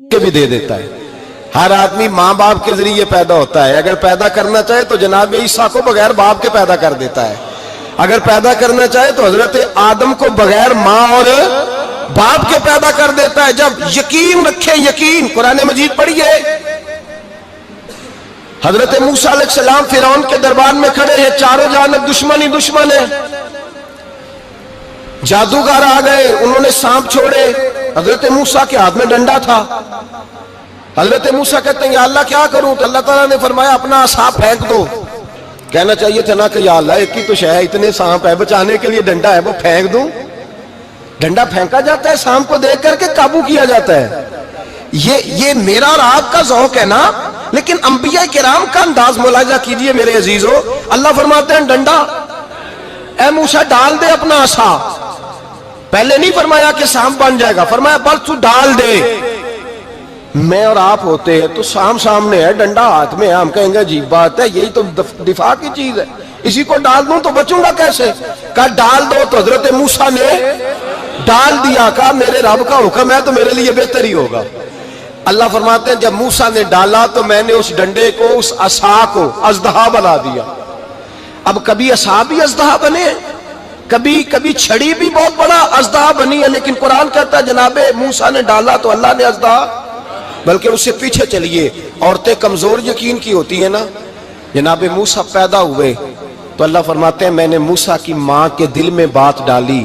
کے بھی دے دیتا ہے. ہر آدمی ماں باپ کے ذریعے پیدا ہوتا ہے. اگر پیدا کرنا چاہے تو جناب عیسیٰ کو بغیر باپ کے پیدا کر دیتا ہے. اگر پیدا کرنا چاہے تو حضرت آدم کو بغیر ماں اور باپ کے پیدا کر دیتا ہے. جب یقین رکھیں, یقین, قرآن مجید پڑھیے. حضرت موسیٰ علیہ السلام فرعون کے دربار میں کھڑے ہیں, چاروں جانب دشمن ہی دشمن ہے. جادوگر آ گئے, انہوں نے سانپ چھوڑے. حضرت موسیٰ کے ہاتھ میں ڈنڈا تھا. حضرت موسیٰ کہتے ہیں یا اللہ کیا کروں؟ تو اللہ تعالیٰ نے فرمایا اپنا عصا پھینک دو. کہنا چاہیے تھا نا کہ یا اللہ ایک ہی تو شے ہے, اتنے سانپ ہے, بچانے کے لیے ڈنڈا ہے وہ پھینک دوں. ڈنڈا پھینکا جاتا ہے, سانپ کو دیکھ کر کے قابو کیا جاتا ہے. یہ میرا اور آپ کا ذوق ہے نا, لیکن انبیاء کرام کا انداز ملاحظہ کیجئے میرے عزیزو. اللہ فرماتے ہیں ڈنڈا, اے موسیٰ ڈال دے اپنا عصا. پہلے نہیں فرمایا کہ سانپ بن جائے گا, فرمایا بس تو ڈال دے. میں اور آپ ہوتے ہیں تو سانپ سامنے ہے, ڈنڈا ہاتھ میں ہے, ہم کہیں گے عجیب بات ہے, یہی تو دفاع کی چیز ہے, اسی کو ڈال دوں تو بچوں گا کیسے؟ کہا ڈال دو. تو حضرت موسیٰ نے ڈال دیا. کہا میرے رب کا حکم ہے تو میرے لیے بہتر ہی ہوگا. اللہ فرماتے ہیں جب موسیٰ نے ڈالا تو میں نے اس ڈنڈے کو, اس عصا کو اژدہا بنا دیا. اب کبھی عصا بھی اژدہا بنے, کبھی چھڑی بھی بہت بڑا اژدہا بنی ہے, لیکن قرآن کہتا ہے جناب موسیٰ نے ڈالا تو اللہ نے اژدہا. بلکہ اس سے پیچھے چلیے, عورتیں کمزور یقین کی ہوتی ہیں نا. جناب موسیٰ پیدا ہوئے تو اللہ فرماتے ہیں میں نے موسیٰ کی ماں کے دل میں بات ڈالی,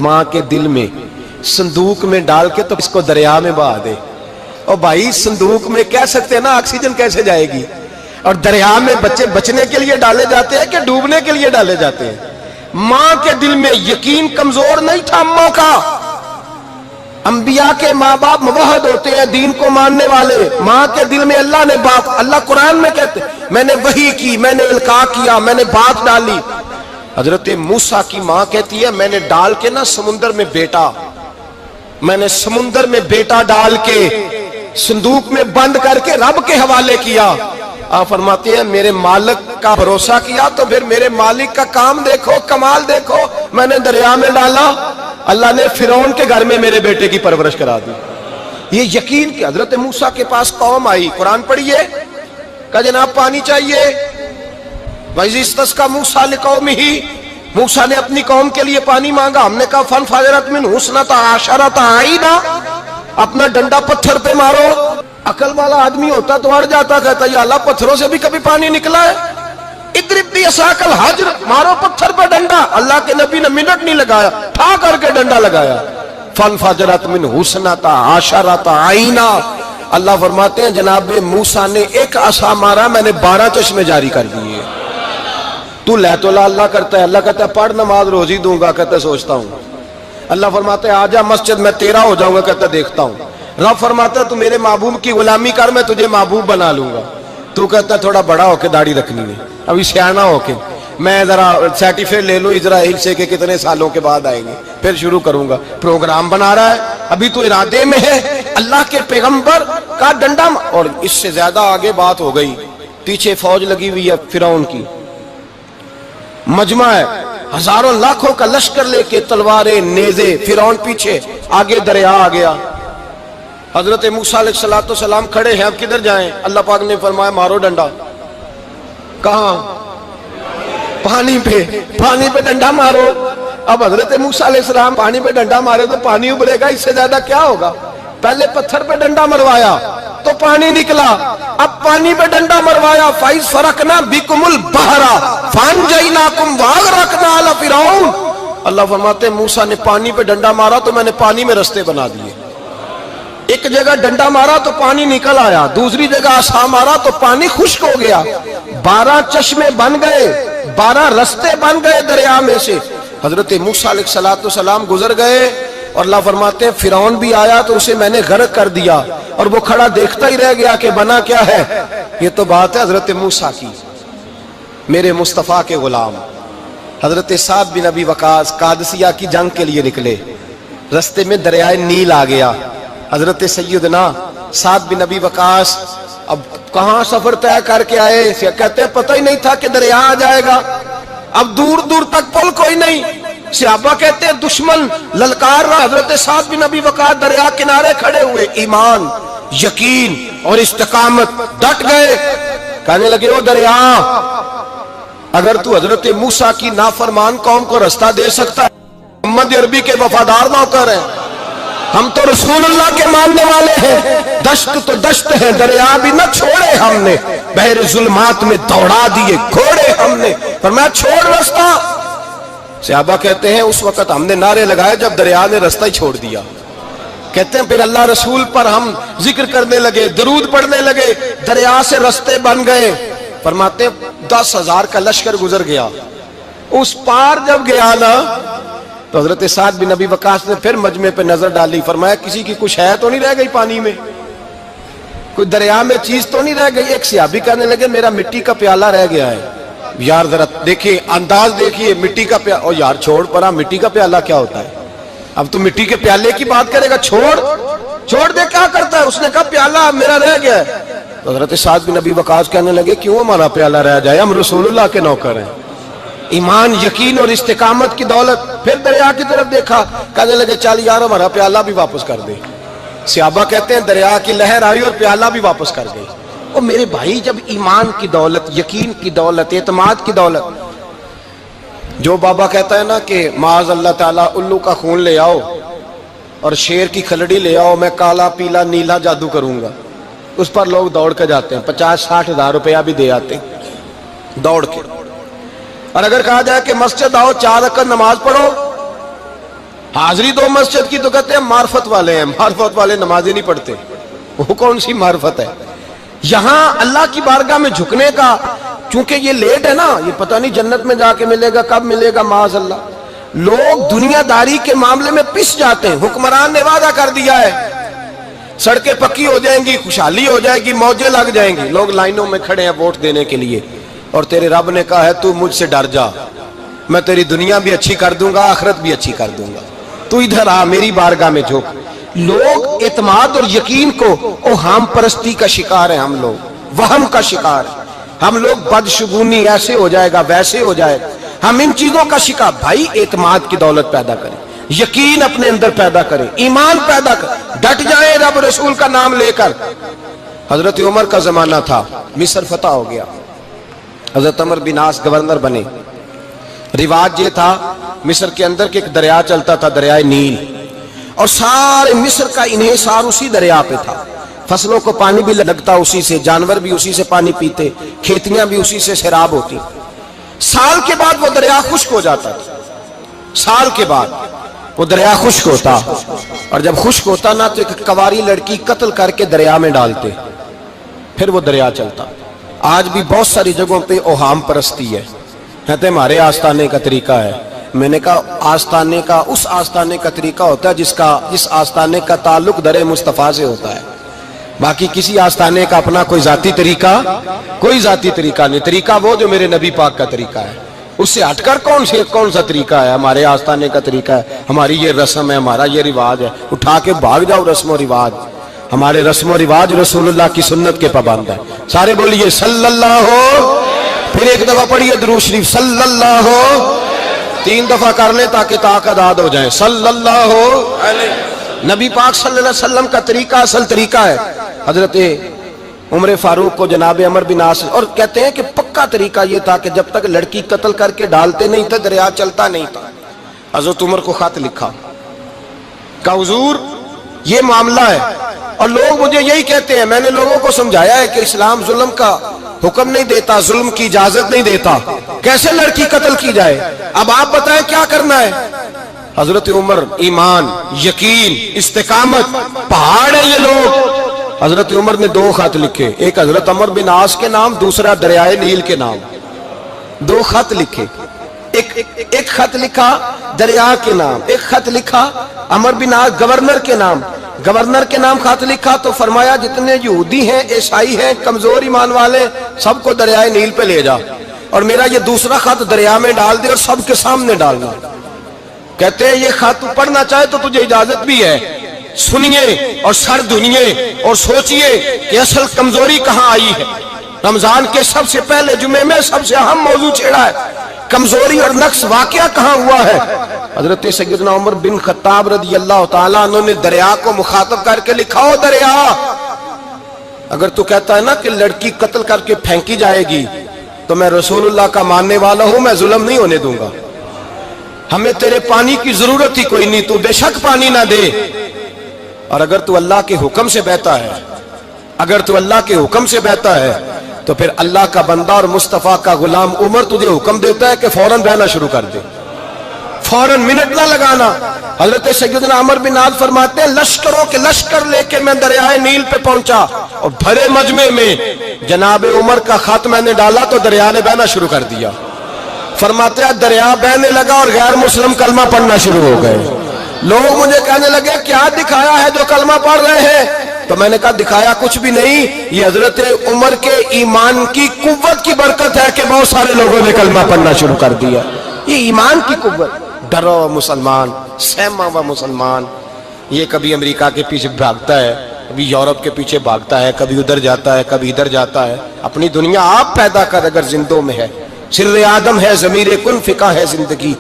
ماں کے دل میں, صندوق میں ڈال کے تو اس کو دریا میں بہا دے. اور بھائی صندوق میں کہہ سکتے ہیں نا آکسیجن کیسے جائے گی, اور دریا میں بچے بچنے کے لیے ڈالے جاتے ہیں کہ ڈوبنے کے لیے ڈالے جاتے ہیں. ماں کے دل میں یقین کمزور نہیں تھا اماں کا. انبیاء کے ماں باپ موحد ہوتے ہیں, دین کو ماننے والے. ماں کے دل میں اللہ نے بات, اللہ قرآن میں کہتے میں نے وحی کی, میں نے القاء کیا, میں نے بات ڈالی. حضرت موسیٰ کی ماں کہتی ہے میں نے ڈال کے نا سمندر میں بیٹا, میں نے سمندر میں بیٹا ڈال کے صندوق میں بند کر کے رب کے حوالے کیا. آپ فرماتے ہیں میرے مالک کا بھروسہ کیا تو پھر میرے مالک کا کام دیکھو, کمال دیکھو. میں نے دریا میں ڈالا, اللہ نے فرعون کے گھر میں میرے بیٹے کی پرورش کرا دی. یہ یقین کہ حضرت موسیٰ کے پاس قوم آئی, قرآن پڑھیے. کہا جناب پانی چاہیے. وَإِذِ اسْتَسْقَىٰ مُوسَىٰ لِقَوْمِهِ, موسیٰ نے اپنی قوم کے لیے پانی مانگا. ہم نے کہا فَانْفَجَرَتْ مِنْهُ اثْنَتَا عَشَرَةَ عَيْنًا, اپنا ڈنڈا پتھر پہ مارو. عقل والا آدمی ہوتا تو اڑ جاتا, کہتا یا اللہ پتھروں سے بھی کبھی پانی نکلا ہے؟ اضرب بعصاک الحجر, مارو پتھر پہ ڈنڈا. اللہ کے نبی نے منٹ نہیں لگایا, ٹھا کر کے ڈنڈا لگایا. فَانْفَجَرَتْ مِنْهُ اثْنَتَا عَشَرَةَ عَيْنًا. اللہ فرماتے ہیں جناب موسیٰ نے ایک عصا مارا, میں نے 12 چشمے جاری کر دیے. تو لے تو اللہ کرتا ہے, اللہ کہتا ہے پڑھ نماز روزی دوں گا, کہتا ہے سوچتا ہوں. اللہ فرماتا ہے آجا مسجد میں تیرا ہو جاؤں گا, کہتا ہے دیکھتا ہوں. رب فرماتا ہے تو میرے محبوب کی غلامی کر, میں تجھے محبوب بنا لوں گا. تو کہتا ہے تھوڑا بڑا ہو کے داڑھی رکھنی ہے, ابھی سیانا ہو کے میں ذرا سرٹیفکیٹ لے لوں اسرائیل سے کہ کتنے سالوں کے بعد آئیں گے, پھر شروع کروں گا. پروگرام بنا رہا ہے, ابھی تو ارادے میں ہے. اللہ کے پیغمبر کا ڈنڈا, اور اس سے زیادہ آگے بات ہو گئی. پیچھے فوج لگی ہوئی ہے فرعون کی, مجمع ہے, ہزاروں لاکھوں کا لشکر لے کے, تلواریں نیزے, فرعون پیچھے, آگے دریا آ گیا. حضرت موسیٰ علیہ السلام کھڑے ہیں, اب کدھر جائیں؟ اللہ پاک نے فرمایا مارو ڈنڈا. کہاں؟ پانی پہ ڈنڈا مارو. اب حضرت موسیٰ علیہ السلام پانی پہ ڈنڈا مارے تو پانی ابلے گا, اس سے زیادہ کیا ہوگا؟ پہلے پتھر پہ ڈنڈا مروایا تو پانی نکلا, اب پانی پہ ڈنڈا مروایا. فَإِذْ فَرَقْنَا بِكُمُ الْبَحْرَ فَأَنْجَيْنَاكُمْ وَأَغْرَقْنَا آلَ فِرْعَوْنَ. اللہ فرماتے ہیں موسیٰ نے پانی پہ ڈنڈا مارا تو میں نے پانی میں رستے بنا دیے. ایک جگہ ڈنڈا مارا تو پانی نکل آیا, دوسری جگہ عصا مارا تو پانی خشک ہو گیا. 12 چشمے بن گئے, 12 رستے بن گئے دریا میں سے. حضرت موسیٰ علیہ السلام گزر گئے, اور اللہ فرماتے ہیں فرعون بھی آیا تو اسے میں نے غرق کر دیا, اور وہ کھڑا دیکھتا ہی رہ گیا کہ بنا کیا ہے. یہ تو بات ہے حضرت موسیٰ کی. میرے مصطفیٰ کے غلام حضرت سعد بن ابی وقاص قادسیہ کی جنگ کے لیے نکلے, رستے میں دریائے نیل آ گیا. حضرت سیدنا سعد بن ابی وقاص اب کہاں سفر طے کر کے آئے, کہتے ہیں پتہ ہی نہیں تھا کہ دریا آ جائے گا. اب دور دور تک پل کوئی نہیں, صحابہ کہتے ہیں دشمن للکار رہا, حضرت سعد بن ابی وقاص دریا کنارے کھڑے ہوئے, ایمان یقین اور استقامت، ڈٹ گئے. کہنے لگے او دریا، اگر تو حضرت موسیٰ کی نافرمان قوم کو رستہ دے سکتا ہے، محمد عربی کے وفادار نوکر ہیں، ہم تو رسول اللہ کے ماننے والے ہیں، دشت تو دشت ہے، دریا بھی نہ چھوڑے ہم نے، بحر ظلمات میں دوڑا دیے گھوڑے ہم نے. فرمایا چھوڑ رستہ. صحابہ کہتے ہیں اس وقت ہم نے نعرے لگائے جب دریا نے رستہ ہی چھوڑ دیا. کہتے ہیں پھر اللہ رسول پر ہم ذکر کرنے لگے، درود پڑھنے لگے، دریا سے رستے بن گئے. فرماتے ہیں 10,000 کا لشکر گزر گیا. اس پار جب گیا نا تو حضرت سعد بن ابی وقاص نے پھر مجمع پہ نظر ڈالی. فرمایا کسی کی کچھ ہے تو نہیں رہ گئی پانی میں، کوئی دریا میں چیز تو نہیں رہ گئی. ایک صحابی کہنے لگے میرا مٹی کا پیالہ رہ گیا ہے. یار ذرا دیکھیے انداز دیکھیے، مٹی کا پیالہ. او یار چھوڑ پرا، مٹی کا پیالہ کیا ہوتا ہے؟ اب تو مٹی کے پیالے کی بات کرے گا. چھوڑ دے، کیا کرتا ہے؟ اس نے کہا پیالہ میرا رہ گیا ہے. تو حضرت سعد بن ابی وقاص کہنے لگے کیوں ہمارا پیالہ رہ جائے، ہم رسول اللہ کے نوکر ہیں. ایمان، یقین اور استقامت کی دولت. پھر دریا کی طرف دیکھا، کہنے لگے چل یار ہمارا پیالہ بھی واپس کر دے. صحابہ کہتے ہیں دریا کی لہر آئی اور پیالہ بھی واپس کر گئی. اور میرے بھائی جب ایمان کی دولت، یقین کی دولت، اعتماد کی دولت، جو بابا کہتا ہے نا کہ معاذ اللہ تعالیٰ الو کا خون لے آؤ اور شیر کی کھلڑی لے آؤ، میں کالا پیلا نیلا جادو کروں گا، اس پر لوگ دوڑ کے جاتے ہیں، 50-60 ہزار روپیہ بھی دے آتے ہیں دوڑ کے. اور اگر کہا جائے کہ مسجد آؤ 4 رکعت نماز پڑھو، حاضری دو مسجد کی، تو کہتے ہیں معرفت والے ہیں. معرفت والے نمازیں نہیں پڑھتے، وہ کون سی معرفت ہے؟ یہاں اللہ کی بارگاہ میں جھکنے کا، چونکہ یہ لیٹ ہے نا، یہ پتہ نہیں جنت میں جا کے ملے گا، کب ملے گا، معاذ اللہ. لوگ دنیا داری کے معاملے میں پس جاتے ہیں. حکمران نے وعدہ کر دیا ہے سڑکیں پکی ہو جائیں گی، خوشحالی ہو جائے گی، موجیں لگ جائیں گی، لوگ لائنوں میں کھڑے ہیں ووٹ دینے کے لیے. اور تیرے رب نے کہا ہے تو مجھ سے ڈر جا، میں تیری دنیا بھی اچھی کر دوں گا، آخرت بھی اچھی کر دوں گا، تو ادھر آ میری بارگاہ میں جھک. لوگ اعتماد اور یقین کو اوہام پرستی کا شکار ہیں، ہم لوگ وہم کا شکار ہیں. ہم لوگ بدشگونی ایسے ہو جائے گا، ویسے ہو جائے گا، ہم ان چیزوں کا شکار. بھائی اعتماد کی دولت پیدا کریں، یقین اپنے اندر پیدا کریں، ایمان پیدا کریں، ڈٹ جائیں رب رسول کا نام لے کر. حضرت عمر کا زمانہ تھا، مصر فتح ہو گیا، حضرت عمر بن عاص گورنر بنے. رواج یہ تھا مصر کے اندر کہ ایک دریا چلتا تھا، دریائے نیل، اور سارے مصر کا انحصار اسی دریا پہ تھا. فصلوں کو پانی بھی لگتا اسی سے، جانور بھی اسی سے پانی پیتے، کھیتیاں بھی اسی سے سیراب ہوتی. سال کے بعد وہ دریا خشک ہو جاتا تھا، سال کے بعد وہ دریا خشک ہوتا، اور جب خشک ہوتا نا تو ایک کواری لڑکی قتل کر کے دریا میں ڈالتے، پھر وہ دریا چلتا. آج بھی بہت ساری جگہوں پہ اوہام پرستی ہے، کہتے ہمارے آستانے کا طریقہ ہے. میں نے کہا آستانے کا اس آستانے کا طریقہ ہوتا ہے جس آستانے کا تعلق در مصطفیٰ سے ہوتا ہے. باقی کسی آستانے کا اپنا کوئی ذاتی طریقہ نہیں. طریقہ وہ جو میرے نبی پاک کا طریقہ ہے، اس سے ہٹ کر کون سا طریقہ ہے؟ ہمارے آستانے کا طریقہ ہے، ہماری یہ رسم ہے، ہمارا یہ رواج ہے. اٹھا کے بھاگ جاؤ رسم و رواج. ہمارے رسم و رواج رسول اللہ کی سنت کے پابند ہے. سارے بولیے صلی اللہ ہو. پھر ایک دفعہ پڑھیے درود شریف صلی اللہ ہو. 3 دفعہ کر لیں تاکہ طاقت عاد ہو جائے. صلی اللہ ہو. نبی پاک صلی اللہ علیہ وسلم کا طریقہ اصل طریقہ ہے. حضرت عمر فاروق کو جناب عمر بن عاص، اور کہتے ہیں کہ پکا طریقہ یہ تھا کہ جب تک لڑکی قتل کر کے ڈالتے نہیں تھے دریا چلتا نہیں تھا. حضرت عمر کو خط لکھا کہ حضور یہ معاملہ ہے، اور لوگ مجھے یہی کہتے ہیں. میں نے لوگوں کو سمجھایا ہے کہ اسلام ظلم کا حکم نہیں دیتا، ظلم کی اجازت نہیں دیتا، کیسے لڑکی قتل کی جائے؟ اب آپ بتائیں کیا کرنا ہے؟ حضرت عمر ایمان، یقین، استقامت، پہاڑ ہیں یہ لوگ. حضرت عمر نے 2 خط لکھے، ایک حضرت عمر بن عاص کے نام، دوسرا دریائے نیل کے نام. 2 خط لکھے، ایک خط لکھا دریا کے نام، ایک خط لکھا عمر بن عاص گورنر کے نام. گورنر کے نام خط لکھا تو فرمایا جتنے یہودی ہیں، عیسائی ہیں، کمزور ایمان والے، سب کو دریائے نیل پہ لے جا، اور میرا یہ دوسرا خط دریا میں ڈال دے اور سب کے سامنے ڈالنا. کہتے ہیں یہ خط پڑھنا چاہے تو تجھے اجازت بھی ہے، سنیے اور سر دھنیے اور سوچئے کہ اصل کمزوری کہاں آئی ہے. رمضان کے سب سے پہلے جمعے میں سب سے اہم موضوع چھیڑا ہے، کمزوری اور نقص واقعہ کہاں ہوا ہے. حضرت سیدنا عمر بن خطاب رضی اللہ تعالیٰ عنہ نے دریا کو مخاطب کر کے لکھا، ہو دریا اگر تو کہتا ہے نا کہ لڑکی قتل کر کے پھینکی جائے گی تو میں رسول اللہ کا ماننے والا ہوں، میں ظلم نہیں ہونے دوں گا، ہمیں تیرے پانی کی ضرورت ہی کوئی نہیں، تو بے شک پانی نہ دے۔ اور اگر تو اللہ کے حکم سے بہتا ہے، اگر تو اللہ کے حکم سے بہتا ہے تو پھر اللہ کا بندہ اور مصطفیٰ کا غلام عمر تجھے حکم دیتا ہے کہ فوراً بہنا شروع کر دے، فوراً منٹ نہ لگانا۔ حضرت سیدنا عمر بن عاص فرماتے ہیں لشکروں کے لشکر لے کے میں دریائے نیل پہ پہنچا اور بھرے مجمع میں جناب عمر کا خط میں نے ڈالا تو دریا نے بہنا شروع کر دیا۔ فرماتے ہیں دریا بہنے لگا اور غیر مسلم کلمہ پڑھنا شروع ہو گئے۔ لوگ مجھے کہنے لگے کیا دکھایا ہے جو کلمہ پڑھ رہے ہیں؟ تو میں نے کہا دکھایا کچھ بھی نہیں، یہ حضرت عمر کے ایمان کی قوت کی برکت ہے کہ بہت سارے لوگوں نے کلمہ پڑھنا شروع کر دیا۔ یہ ایمان کی قوت۔ ڈرا ہوا مسلمان، سہما ہوا مسلمان، یہ کبھی امریکہ کے پیچھے بھاگتا ہے، کبھی یورپ کے پیچھے بھاگتا ہے، کبھی ادھر جاتا ہے، کبھی ادھر جاتا ہے۔ اپنی دنیا آپ پیدا کر اگر زندوں میں ہے، سر آدم ہے، ضمیر کن فقہ ہے زندگی۔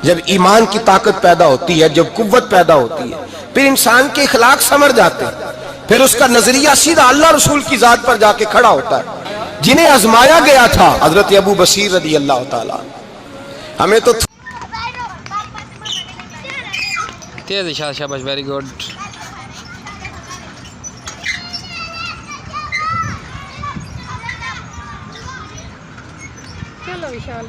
جب ایمان کی طاقت پیدا ہوتی ہے، جب قوت پیدا ہوتی ہے، پھر انسان کے اخلاق سمر جاتے ہیں، پھر اس کا نظریہ سیدھا اللہ رسول کی ذات پر جا کے کھڑا ہوتا ہے۔ جنہیں آزمایا گیا تھا حضرت ابو بصیر رضی اللہ تعالیٰ، ہمیں تو تیز اشارہ، شاباش، ویری گڈ۔ چلو وشال۔